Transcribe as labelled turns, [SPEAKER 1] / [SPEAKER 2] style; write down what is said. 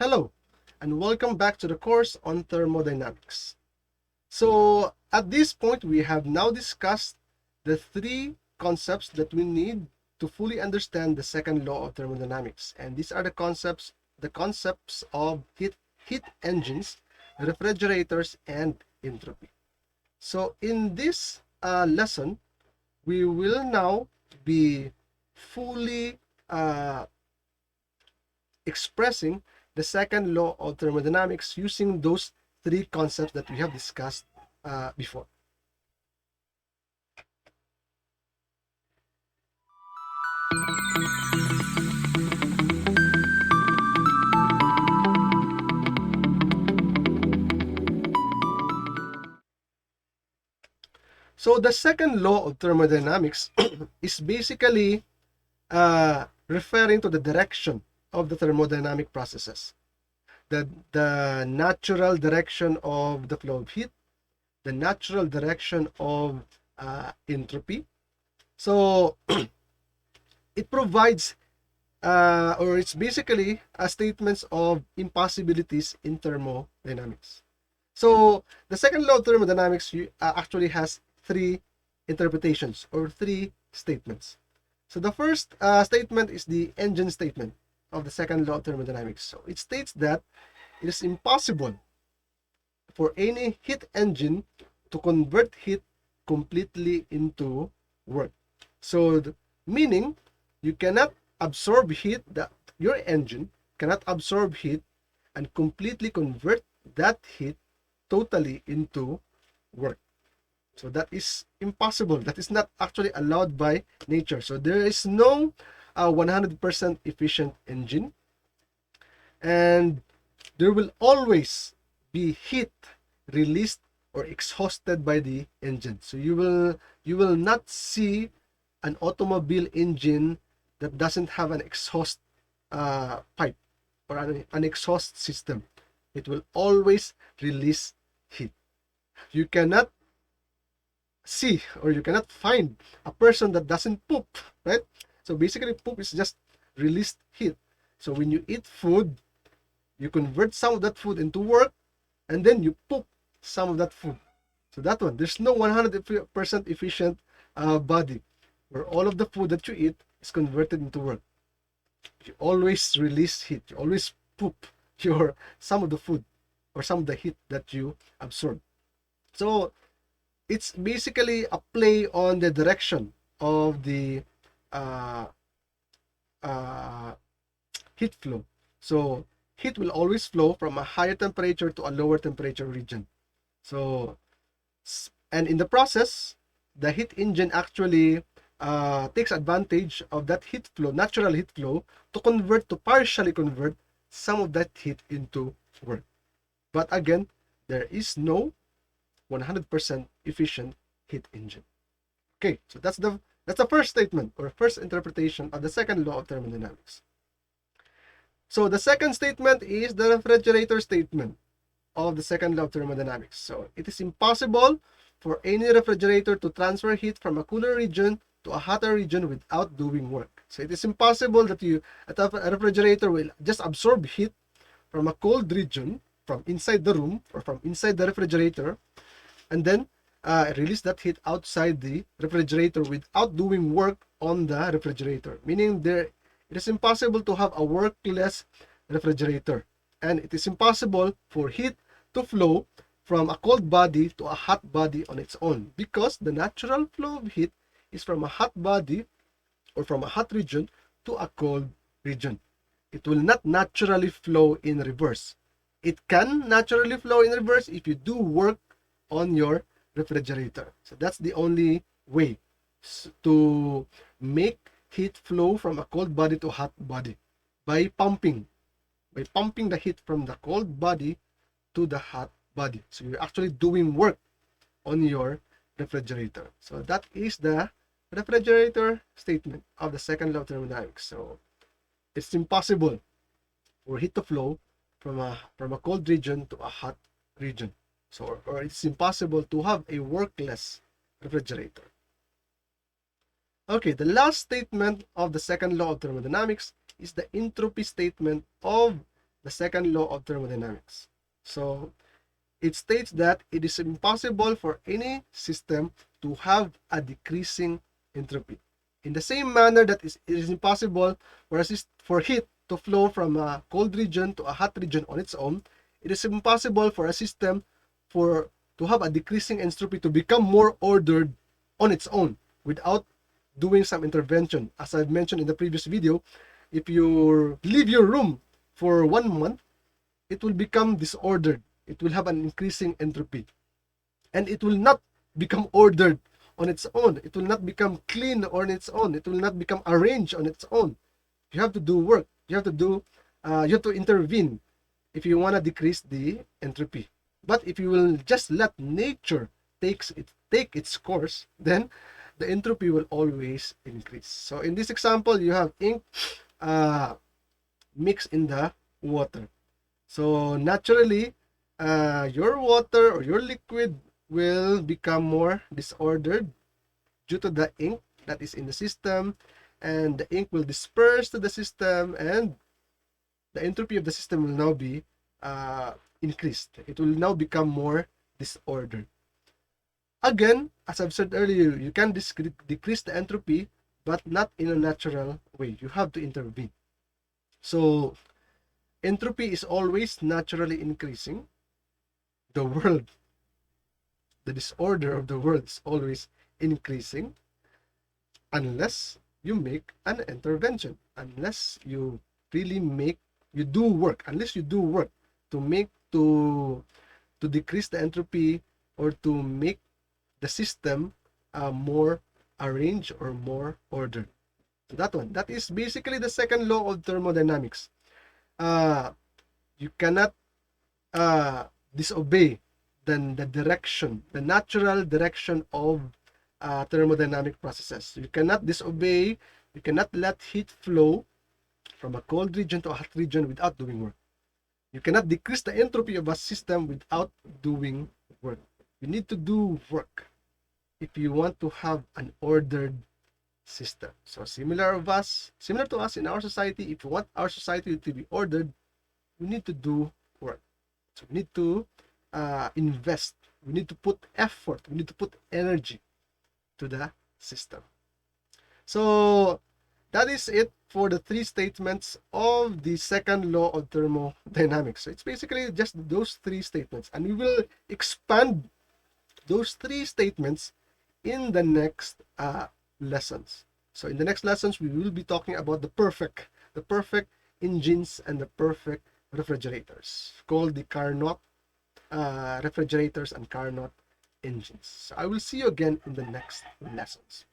[SPEAKER 1] Hello, and welcome back to the course on thermodynamics. So, at this point, we have now discussed the three concepts that we need to fully understand the second law of thermodynamics. And these are the concepts of heat engines, refrigerators, and entropy. So, in this lesson, we will now be fully expressing the second law of thermodynamics using those three concepts that we have discussed before. So the second law of thermodynamics is basically referring to the direction of the thermodynamic processes. The natural direction of the flow of heat, the natural direction of entropy. So it provides or it's basically statements of impossibilities in thermodynamics. So the second law of thermodynamics actually has three interpretations or three statements. So the first statement is the engine statement of the second law of thermodynamics. So it states that it is impossible for any heat engine to convert heat completely into work. So meaning you cannot absorb heat, that your engine cannot absorb heat and completely convert that heat totally into work. So that is impossible. That is not actually allowed by nature. So there is no 100% efficient engine, and there will always be heat released or exhausted by the engine. So you will not see an automobile engine that doesn't have an exhaust pipe or an exhaust system. It will always release heat. You cannot see or you cannot find a person that doesn't poop, right? So basically poop is just released heat. So when you eat food, you convert some of that food into work, and then you poop some of that food. So that one, there's no 100% efficient body where all of the food that you eat is converted into work. You always release heat. You always poop some of the food or some of the heat that you absorb. So it's basically a play on the direction of the uh, uh, heat flow. So heat will always flow from a higher temperature to a lower temperature region. So, and in the process, the heat engine actually takes advantage of that heat flow, natural heat flow, to partially convert some of that heat into work. But again, there is no 100% efficient heat engine. Okay, so that's the first statement or first interpretation of the second law of thermodynamics. So the second statement is the refrigerator statement of the second law of thermodynamics. So it is impossible for any refrigerator to transfer heat from a cooler region to a hotter region without doing work. So it is impossible that a refrigerator will just absorb heat from a cold region, from inside the room or from inside the refrigerator, and then release that heat outside the refrigerator without doing work on the refrigerator. Meaning it is impossible to have a workless refrigerator, and it is impossible for heat to flow from a cold body to a hot body on its own, because the natural flow of heat is from a hot body or from a hot region to a cold region. It will not naturally flow in reverse. It can naturally flow in reverse if you do work on your refrigerator. So that's the only way to make heat flow from a cold body to a hot body, by pumping the heat from the cold body to the hot body. So you're actually doing work on your refrigerator. So that is the refrigerator statement of the second law of thermodynamics. So it's impossible for heat to flow from a cold region to a hot region. So, or it's impossible to have a workless refrigerator. Okay, the last statement of the second law of thermodynamics is the entropy statement of the second law of thermodynamics. So it states that it is impossible for any system to have a decreasing entropy. In the same manner that it is impossible for heat to flow from a cold region to a hot region on its own, it is impossible for a system to have a decreasing entropy to become more ordered on its own without doing some intervention. As I've mentioned in the previous video, if you leave your room for 1 month, it will become disordered. It will have an increasing entropy. And it will not become ordered on its own. It will not become clean on its own. It will not become arranged on its own. You have to do work. You have to intervene if you want to decrease the entropy. But if you will just let nature take its course, then the entropy will always increase. So in this example, you have ink mixed in the water. So naturally, your water or your liquid will become more disordered due to the ink that is in the system, and the ink will disperse to the system, and the entropy of the system will now be increased. It will now become more disordered. Again, as I've said earlier, you can decrease the entropy, but not in a natural way. You have to intervene. So entropy is always naturally increasing. The disorder of the world is always increasing unless you make an intervention, unless you really do work to decrease the entropy or to make the system more arranged or more ordered. So that is basically the second law of thermodynamics. You cannot disobey the natural direction of thermodynamic processes. You cannot disobey, you cannot let heat flow from a cold region to a hot region without doing work. You cannot decrease the entropy of a system without doing work. You need to do work if you want to have an ordered system. So similar to us in our society, if you want our society to be ordered, we need to do work. So we need to invest. We need to put effort. We need to put energy to the system. So that is it for the three statements of the second law of thermodynamics. So it's basically just those three statements, and we will expand those three statements in the next lessons. So in the next lessons, we will be talking about the perfect engines and the perfect refrigerators, called the Carnot refrigerators and Carnot engines. So I will see you again in the next lessons.